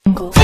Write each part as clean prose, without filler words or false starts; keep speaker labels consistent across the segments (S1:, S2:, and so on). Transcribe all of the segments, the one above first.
S1: السلام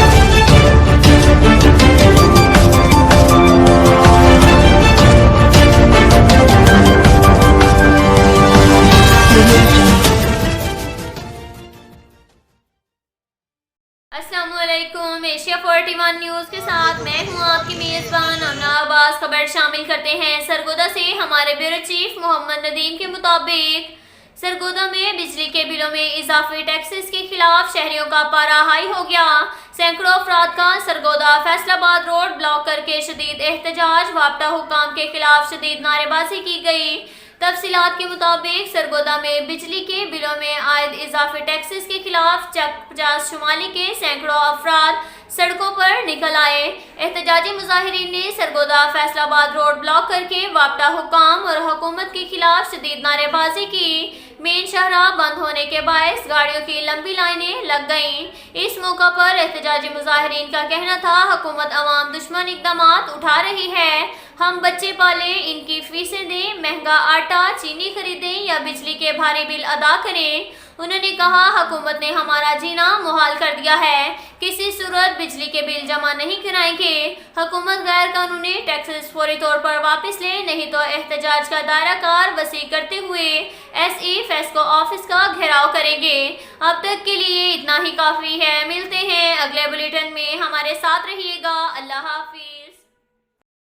S1: علیکم، Asia 41 news کے ساتھ میں ہوں آپ کی میزبان امنا عباس۔ خبر شامل کرتے ہیں سرگودا سے۔ ہمارے بیورو چیف محمد ندیم کے مطابق سرگودا میں بجلی کے بلوں میں اضافی ٹیکسز کے خلاف شہریوں کا پارہ ہائی ہو گیا۔ سینکڑوں افراد کا سرگودا فیصل آباد روڈ بلاک کر کے شدید احتجاج، ضابطہ حکام کے خلاف شدید نعرے بازی کی گئی۔ تفصیلات کے مطابق سرگودا میں بجلی کے بلوں میں عائد اضافی ٹیکسز کے خلاف چک 50 شمالی کے سینکڑوں افراد سڑکوں پر نکل آئے۔ احتجاجی مظاہرین نے سرگودا فیصل آباد روڈ بلاک کر کے ضابطہ حکام اور حکومت کے خلاف شدید نعرے بازی کی۔ مین شاہراہ بند ہونے کے باعث گاڑیوں کی لمبی لائنیں لگ گئیں۔ اس موقع پر احتجاجی مظاہرین کا کہنا تھا حکومت عوام دشمن اقدامات اٹھا رہی ہے، ہم بچے پالیں، ان کی فیسیں دیں، مہنگا آٹا چینی خریدیں یا بجلی کے بھاری بل ادا کریں۔ انہوں نے کہا حکومت نے ہمارا جینا محال کر دیا ہے، کسی صورت بجلی کے بل جمع نہیں کرائیں گے۔ حکومت غیر قانونی ٹیکسز فوری طور پر واپس لے، نہیں تو احتجاج کا دائرہ کار وسیع کرتے ہوئے ایس ای فیسکو آفس کا گھیراؤ کریں گے۔ اب تک کے لیے اتنا ہی کافی ہے، ملتے ہیں اگلے بلیٹن میں، ہمارے ساتھ رہیے گا۔ اللہ حافظ۔